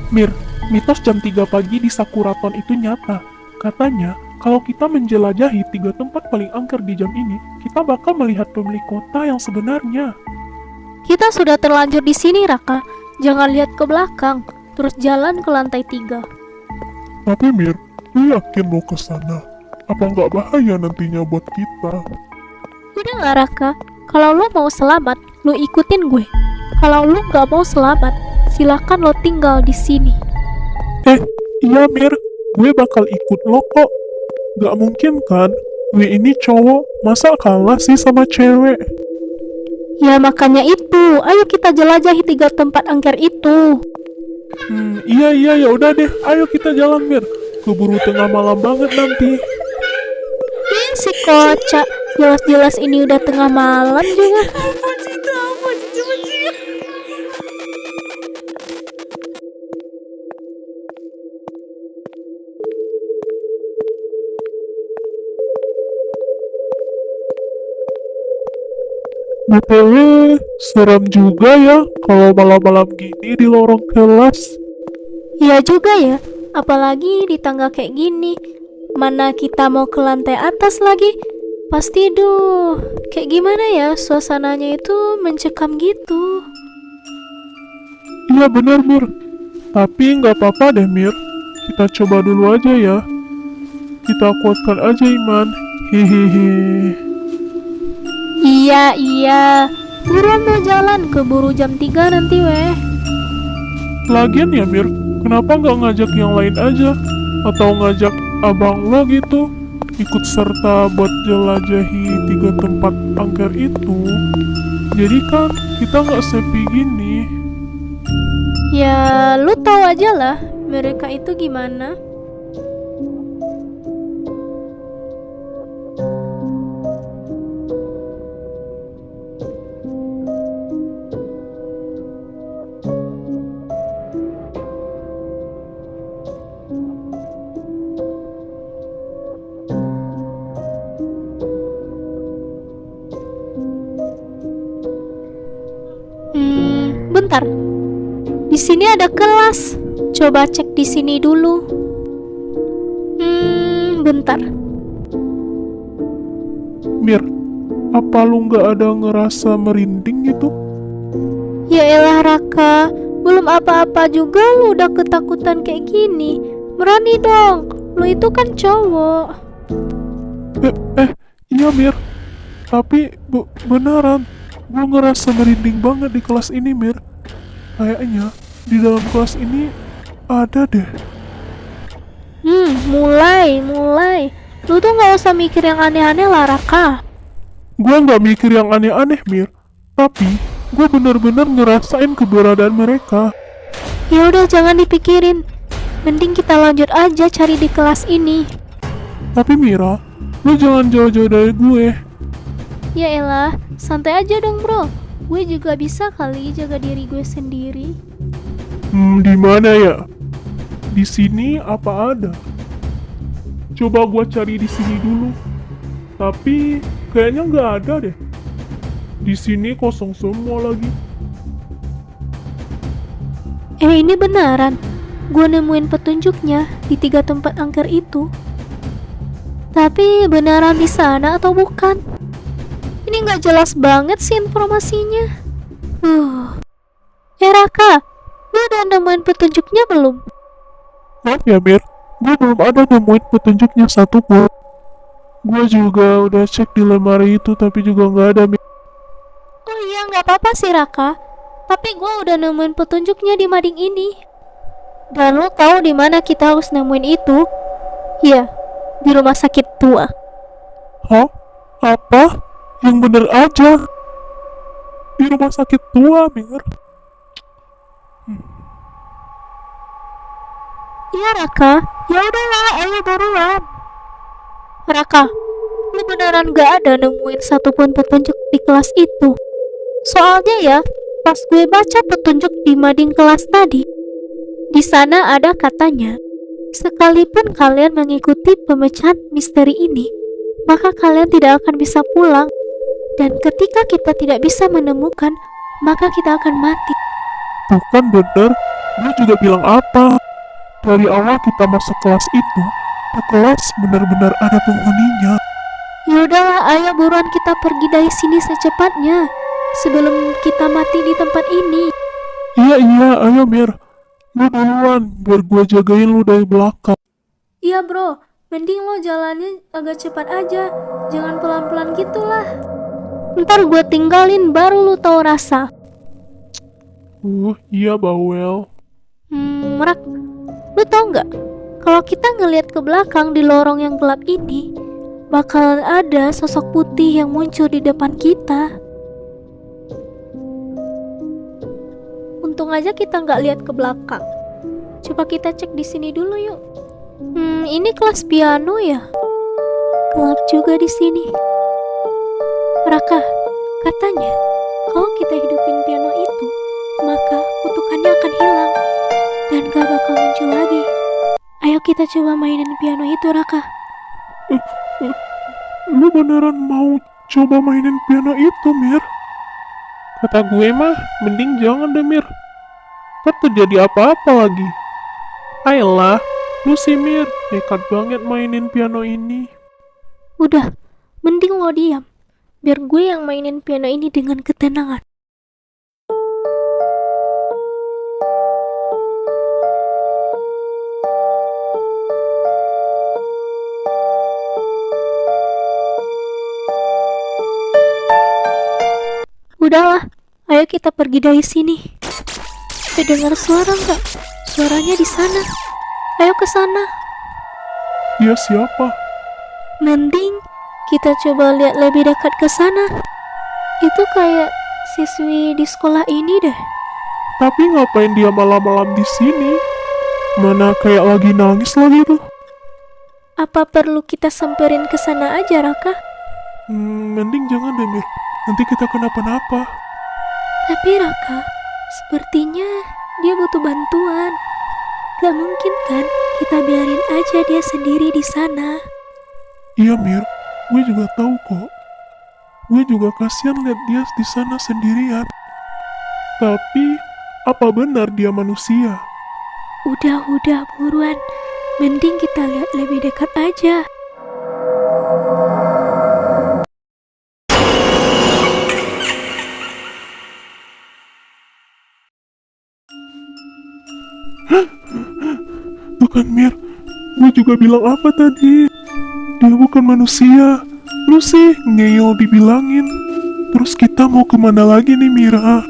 Mir, mitos jam 3 pagi di Sakuraton itu nyata. Katanya, kalau kita menjelajahi 3 tempat paling angker di jam ini, kita bakal melihat pemilik kota yang sebenarnya. Kita sudah terlanjur di sini, Raka. Jangan lihat ke belakang, terus jalan ke lantai 3. Tapi Mir, lu yakin mau ke sana? Apa nggak bahaya nantinya buat kita? Udah nggak, Raka? Kalau lo mau selamat, lo ikutin gue. Kalau lo nggak mau selamat, silakan lo tinggal di sini. Iya Mir, gue bakal ikut lo kok. Gak mungkin kan, gue ini cowok, masa kalah sih sama cewek? Ya makanya itu, ayo kita jelajahi 3 tempat angker itu. Iya ya udah deh, ayo kita jalan Mir. Keburu tengah malam banget nanti. Si kocak, jelas-jelas ini udah tengah malam juga. BTW, serem juga ya kalau malam-malam gini di lorong kelas. Iya juga ya, apalagi di tangga kayak gini. Mana kita mau ke lantai atas lagi? Pasti kayak gimana ya suasananya itu mencekam gitu. Iya bener Mir, tapi nggak apa-apa deh Mir. Kita coba dulu aja ya. Kita kuatkan aja iman. Hehehe. Iya, buruan mau jalan, keburu jam 3 nanti weh. Lagian ya Mir, kenapa nggak ngajak yang lain aja? Atau ngajak abang lo gitu? Ikut serta buat jelajahi 3 tempat angker itu. Jadi kan kita nggak sepi gini. Ya lu tahu aja lah mereka itu gimana. Bentar. Di sini ada kelas. Coba cek di sini dulu. Bentar. Mir, apa lu nggak ada ngerasa merinding gitu? Ya elah Raka, belum apa-apa juga lu udah ketakutan kayak gini. Berani dong, lu itu kan cowok. Iya Mir, tapi beneran, gue ngerasa merinding banget di kelas ini Mir. Kayaknya di dalam kelas ini ada deh. Mulai. Lu tuh nggak usah mikir yang aneh-aneh lah Raka. Gue nggak mikir yang aneh-aneh Mir, tapi gue bener-bener ngerasain keberadaan mereka. Ya udah jangan dipikirin. Mending kita lanjut aja cari di kelas ini. Tapi Mira, lu jangan jauh-jauh dari gue. Ya elah, santai aja dong bro. Gue juga bisa kali jaga diri gue sendiri. Di mana ya? Di sini apa ada? Coba gua cari di sini dulu. Tapi kayaknya nggak ada deh. Di sini kosong semua lagi. Ini beneran. Gue nemuin petunjuknya di 3 tempat angker itu. Tapi beneran di sana atau bukan? Ini nggak jelas banget sih informasinya. Raka, lu udah nemuin petunjuknya belum? Maaf ya Mir, gue belum ada nemuin petunjuknya satupun. Gue juga udah cek di lemari itu tapi juga nggak ada Mir. Oh iya nggak apa-apa sih Raka. Tapi gue udah nemuin petunjuknya di mading ini. Dan lu tahu di mana kita harus nemuin itu? Iya, di rumah sakit tua. Hah? Apa? Yang bener aja. Di rumah sakit tua Mir. Iya Raka, ya udahlah, ayo buruan. Raka, lu beneran gak ada nemuin satupun petunjuk di kelas itu? Soalnya ya, pas gue baca petunjuk di mading kelas tadi, di sana ada katanya, sekalipun kalian mengikuti pemecahan misteri ini, maka kalian tidak akan bisa pulang. Dan ketika kita tidak bisa menemukan, maka kita akan mati. Bukan bener, Gue juga bilang apa? Dari awal kita masuk kelas itu, tuh kelas benar-benar ada penghuninya. Yaudahlah, ayo buruan kita pergi dari sini secepatnya. Sebelum kita mati di tempat ini. Iya, ayo Mir. Lu duluan, biar gue jagain lu dari belakang. Iya bro, mending lo jalannya agak cepat aja. Jangan pelan-pelan gitulah. Ntar gue tinggalin baru lu tahu rasa. Iya bawel. Rak, lu tau nggak? Kalau kita ngelihat ke belakang di lorong yang gelap ini, bakalan ada sosok putih yang muncul di depan kita. Untung aja kita nggak lihat ke belakang. Coba kita cek di sini dulu yuk. Ini kelas piano ya? Gelap juga di sini. Raka, katanya kalau kita hidupin piano itu, maka kutukannya akan hilang dan gak bakal muncul lagi. Ayo kita coba mainin piano itu, Raka. Lu beneran mau coba mainin piano itu, Mir? Kata gue mah, mending jangan deh, Mir. Ntar terjadi apa-apa lagi. Ayolah, lu sih Mir, nekat banget mainin piano ini. Udah, mending lo diam. Biar gue yang mainin piano ini dengan ketenangan. Udahlah, ayo kita pergi dari sini. Dengar suara nggak? Suaranya di sana. Ayo ke sana. Dia siapa? Mending kita coba lihat lebih dekat ke sana. Itu kayak siswi di sekolah ini deh. Tapi ngapain dia malam-malam di sini? Mana kayak lagi nangis lagi tuh. Apa perlu kita samperin ke sana aja, Raka? Mending jangan deh, Mir. Nanti kita kenapa-napa. Tapi Raka, sepertinya dia butuh bantuan. Gak mungkin kan kita biarin aja dia sendiri di sana. Iya, Mir. Gue juga tahu kok. Gue juga kasihan lihat dia di sana sendirian. Tapi, apa benar dia manusia? Udah buruan. Mending kita lihat lebih dekat aja. Bukan, Mir. Gue juga bilang apa tadi? Dia bukan manusia. Lu sih ngeyel dibilangin. Terus kita mau kemana lagi nih, Mira?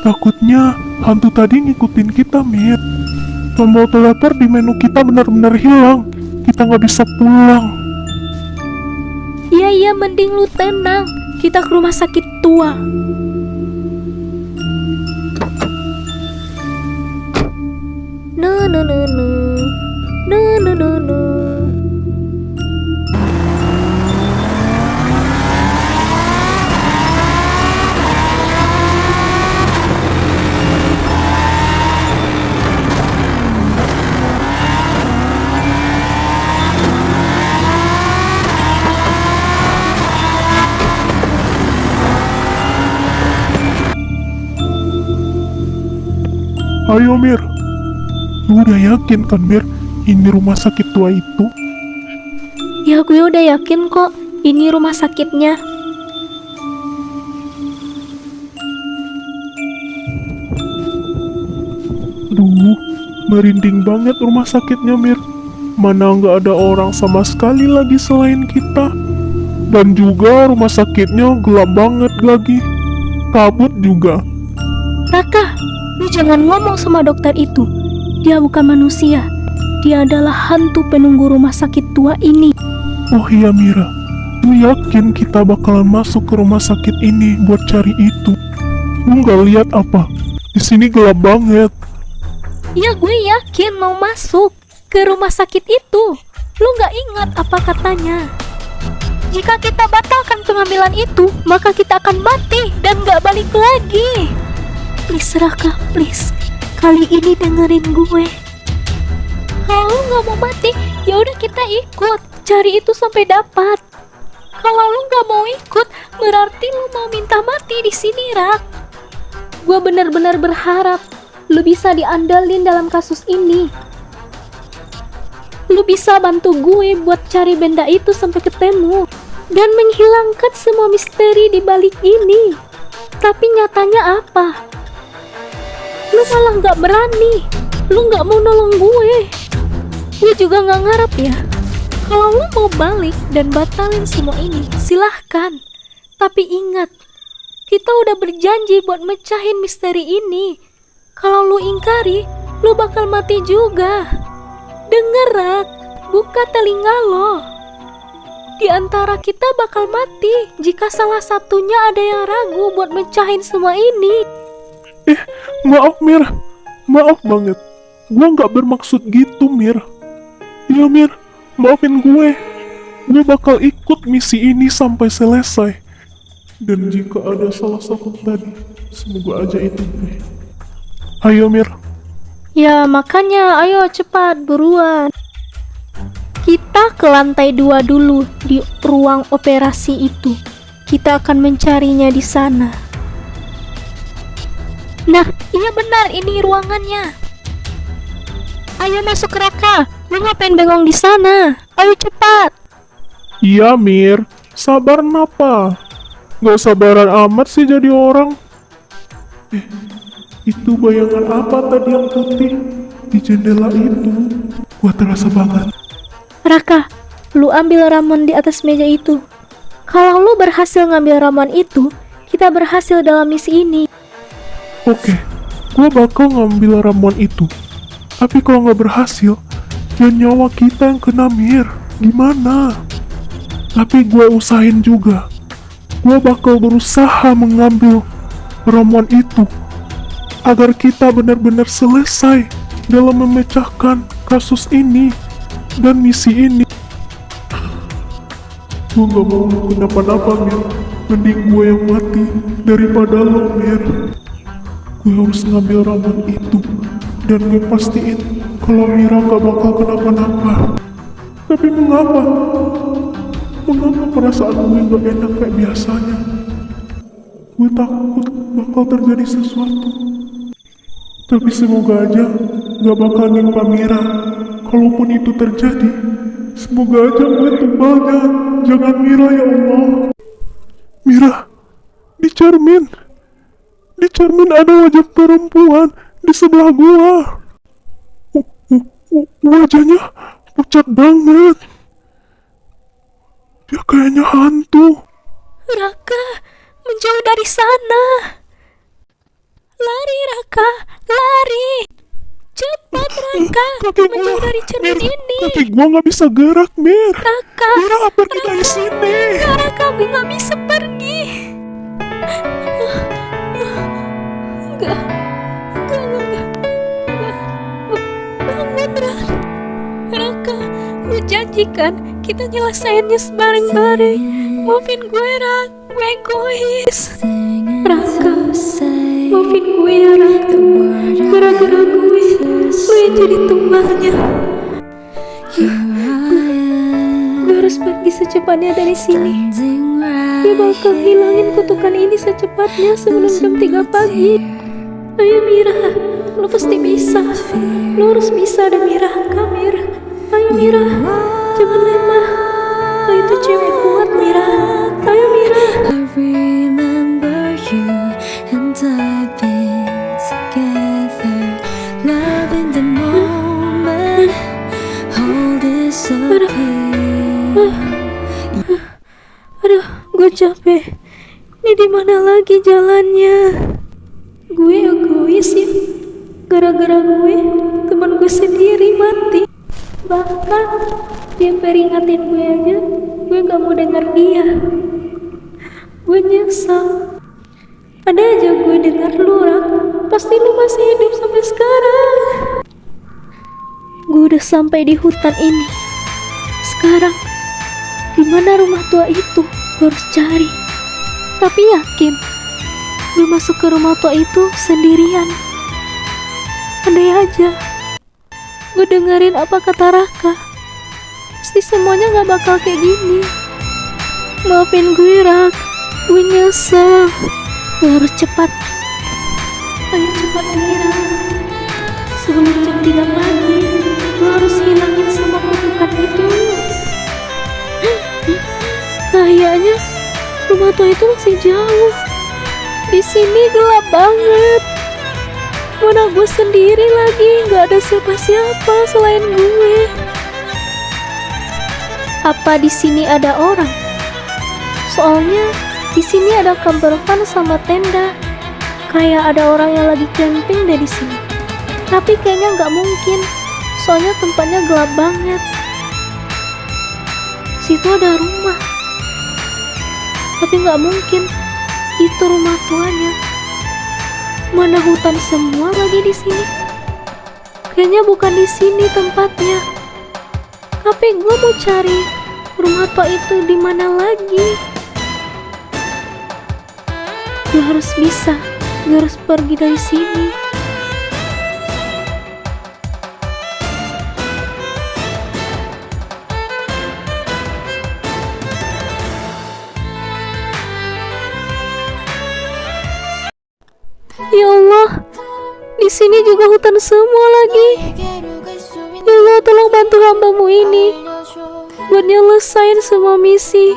Takutnya hantu tadi ngikutin kita, Mir. Tombol teleport di menu kita benar-benar hilang. Kita nggak bisa pulang. Iya, mending lu tenang. Kita ke rumah sakit tua. No. Ayo, Mir. Lu udah yakin kan, Mir? Ini rumah sakit tua itu? Ya gue udah yakin kok. Ini rumah sakitnya. Aduh, merinding banget rumah sakitnya, Mir. Mana nggak ada orang sama sekali lagi selain kita. Dan juga rumah sakitnya gelap banget lagi. Kabut juga. Raka, lu jangan ngomong sama dokter itu. Dia bukan manusia. Dia adalah hantu penunggu rumah sakit tua ini. Oh iya, Mira. Lu yakin kita bakalan masuk ke rumah sakit ini buat cari itu? Lu nggak lihat apa? Di sini gelap banget. Ya gue yakin mau masuk ke rumah sakit itu. Lu nggak ingat apa katanya? Jika kita batalkan pengambilan itu, maka kita akan mati dan nggak balik lagi. Please Raka, please. Kali ini dengerin gue. Kalau lu nggak mau mati, ya udah kita ikut cari itu sampai dapat. Kalau lu nggak mau ikut, berarti lu mau minta mati di sini, Rak. Gue benar-benar berharap lu bisa bisa diandalin dalam kasus ini. Lu bisa bantu gue buat cari benda itu sampai ketemu dan menghilangkan semua misteri di balik ini. Tapi nyatanya apa? Lu malah gak berani. Lu gak mau nolong gue. Gue juga gak ngarep ya. Kalau lu mau balik dan batalin semua ini, silahkan. Tapi ingat, kita udah berjanji buat mecahin misteri ini. Kalau lu ingkari, lu bakal mati juga. Denger, Rak, buka telinga lo. Di antara kita bakal mati jika salah satunya ada yang ragu buat mecahin semua ini. Maaf Mir, maaf banget. Gue nggak bermaksud gitu Mir. Iya Mir, maafin gue. Gue bakal ikut misi ini sampai selesai. Dan jika ada salah satu tadi, semoga aja itu gue. Ayo Mir. Ya makanya ayo cepat buruan. Kita ke lantai 2 dulu di ruang operasi itu. Kita akan mencarinya di sana. Nah, iya benar, ini ruangannya. Ayo masuk, Raka. Lu ngapain bengong di sana? Ayo cepat. Iya Mir, sabar napa? Gak sabaran amat sih jadi orang. Itu bayangan apa tadi yang putih di jendela itu? Gua terasa banget. Raka, lu ambil ramuan di atas meja itu. Kalau lu berhasil ngambil ramuan itu, kita berhasil dalam misi ini. Oke, gua bakal ngambil ramuan itu. Tapi kalau nggak berhasil, ya nyawa kita yang kena Mir. Gimana? Tapi gue usahain juga. Gue bakal berusaha mengambil ramuan itu agar kita benar-benar selesai dalam memecahkan kasus ini dan misi ini. Gue gak mau kenapa-napa Mir. Mending gue yang mati daripada lo Mir. Gue harus ngambil ramuan itu dan gue pastiin kalau Mira gak bakal kenapa-napa. Tapi mengapa perasaan gue gak enak kayak biasanya? Gue takut bakal terjadi sesuatu. Tapi semoga aja gak bakal nimpa Mira. Kalaupun itu terjadi, semoga aja gue tumbalnya. Jangan Mira ya Allah. Mira, di cermin ada wajah perempuan di sebelah gua. Wajahnya pucat banget. Dia kayaknya hantu. Raka, menjauh dari sana. Lari, Raka, lari. Cepat, Raka, menjauh dari cermin ini. Kaki gua nggak bisa gerak, Mir. Raka, Mira, pergi dari sini. Raka, gue nggak bisa pergi. Enggak. Bangun, Raka. Lu janjikan kita nyelesainnya sebareng-bareng. Maafin gue, Rak. Gue egois. Raka, maafin gue ya, Raka. Gara-gara gue yang jadi tumbalnya. Gue harus pergi secepatnya dari sini. Gue bakal hilangin kutukan ini secepatnya sebelum jam 3 pagi. Ayo Mira, lu pasti bisa. Lu harus bisa demi Raka, Mira. Ayo Mira, jangan lemah. Lu itu cewek kuat, Mira. Ayo Mira. I remember you and I've been together, loving the moment, hold this up here. Aduh, gue capek. Ini di mana lagi jalannya? Gue egois ya. Gara-gara gue, teman gue sendiri mati. Bahkan dia peringatin gue aja, gue gak mau denger dia. Gue nyesal. Ada aja gue denger lu, Rak. Pasti lu masih hidup sampai sekarang. Gue udah sampai di hutan ini. Sekarang gimana rumah tua itu? Gue harus cari. Tapi yakin gue masuk ke rumah tua itu sendirian. Andai aja gue dengerin apa kata Raka, pasti semuanya gak bakal kayak gini. Maafin gue, Rak. Gue nyesel. Gue harus cepat. Ayo cepat, Mira. tua itu masih jauh. Di sini gelap banget. Mana gue sendiri lagi, nggak ada siapa-siapa selain gue. Apa di sini ada orang? Soalnya di sini ada camper van sama tenda. Kayak ada orang yang lagi camping deh di sini. Tapi kayaknya nggak mungkin. Soalnya tempatnya gelap banget. Situ ada rumah. Tapi nggak mungkin. Itu rumah tuanya. Mana hutan semua lagi di sini. Kayaknya bukan di sini tempatnya. Tapi gue mau cari rumah tua itu di mana lagi. Gue harus bisa. Gue harus pergi dari sini. Ya Allah, di sini juga hutan semua lagi. Ya Allah, tolong bantu hambamu ini buat nyelesain semua misi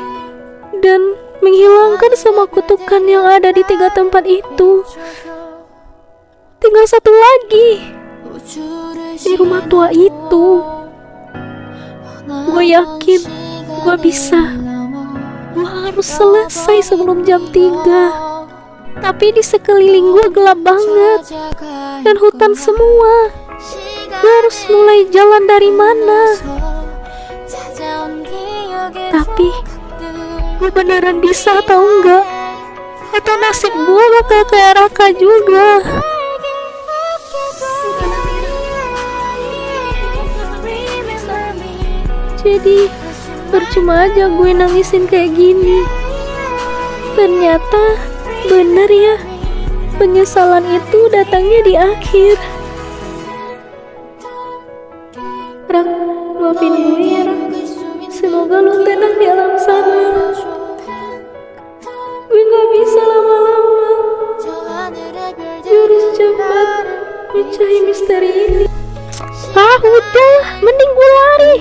dan menghilangkan semua kutukan yang ada di 3 tempat itu. Tinggal satu lagi di rumah tua itu. Gue yakin gue bisa. Gue harus selesai sebelum jam 3. Tapi di sekeliling gue gelap banget dan hutan semua. Gue harus mulai jalan dari mana? Tapi gue beneran bisa atau enggak? Atau nasib gue bakal kayak Raka juga? Jadi percuma aja gue nangisin kayak gini. Ternyata bener ya, penyesalan itu datangnya di akhir. Rak, maafin gue ya Rak. Semoga lu tenang di alam sana. Gue gak bisa lama-lama. Gue harus cepat mencari misteri ini. Ah udah, mending gue lari.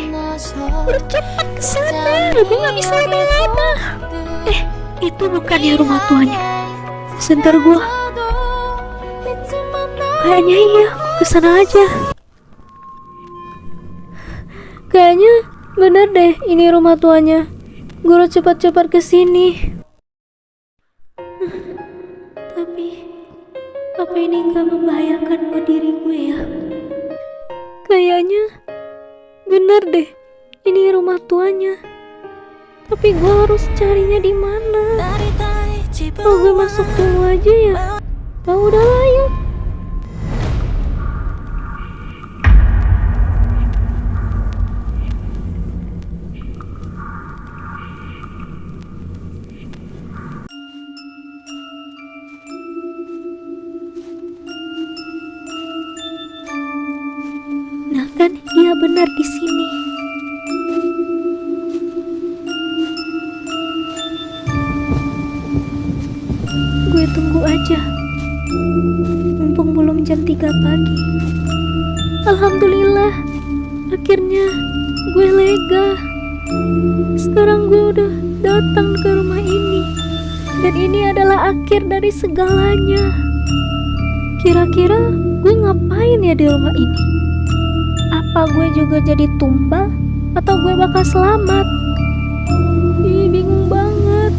Bercepat ke sana. Gue gak bisa lama-lama. Itu bukannya rumah tuanya. Sebentar gua. Kayaknya iya, kesana aja. Kayaknya bener deh ini rumah tuanya. Gua harus cepat-cepat kesini. Tapi apa ini gak membahayakan buat diri gue ya? Kayaknya bener deh ini rumah tuanya. Tapi gue harus carinya di mana? Oh, gue masuk dulu aja ya. Oh, udah lah, yuk. Nah kan, iya benar di sini. Gue tunggu aja. Mumpung belum jam 3 pagi. Alhamdulillah, akhirnya gue lega. Sekarang gue udah datang ke rumah ini. Dan ini adalah akhir dari segalanya. Kira-kira gue ngapain ya di rumah ini? Apa gue juga jadi tumbal? Atau gue bakal selamat? Ih, bingung banget.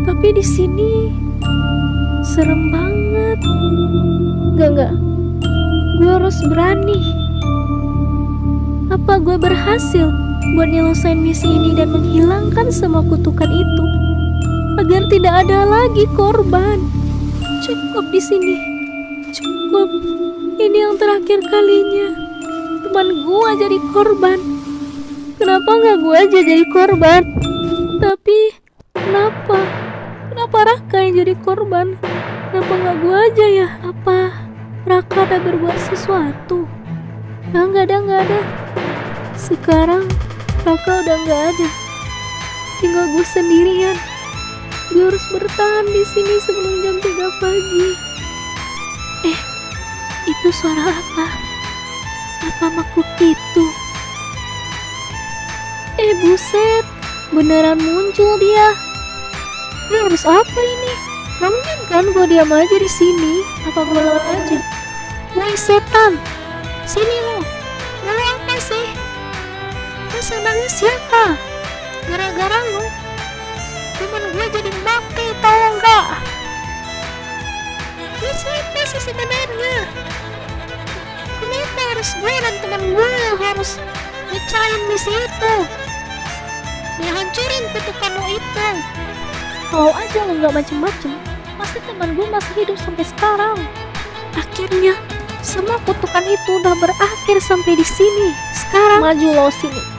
Tapi di sini serem banget. Enggak. Gue harus berani. Apa gue berhasil buat nyelesain misi ini dan menghilangkan semua kutukan itu agar tidak ada lagi korban? Cukup di sini. Cukup. Ini yang terakhir kalinya teman gue jadi korban. Kenapa nggak gue aja jadi korban? Tapi kenapa Raka yang jadi korban? Kenapa nggak gue aja ya? Apa Raka ada berbuat sesuatu? Nggak ada. Sekarang Raka udah nggak ada. Tinggal gue sendirian. Gue harus bertahan di sini sebelum jam 3 pagi. Itu suara apa? Apa makhluk itu? Buset, Beneran muncul dia. Ini harus apa ini? Gak mungkin kan gue diam aja di sini. Apa gue lawan aja? Woi setan, sini lo. Lo apa sih? Lo senangnya siapa? Gara-gara lo temen gue jadi mati, tau gak? Lo siapa sih sebenarnya? Kenapa harus gue dan temen gue yang harus ngecain misi itu? Dihancurin kutukan lo itu. Kalau aja lo gak macem-macem, pasti teman gue masih hidup sampai sekarang. Akhirnya semua kutukan itu udah berakhir sampai di sini. Sekarang maju lo sini.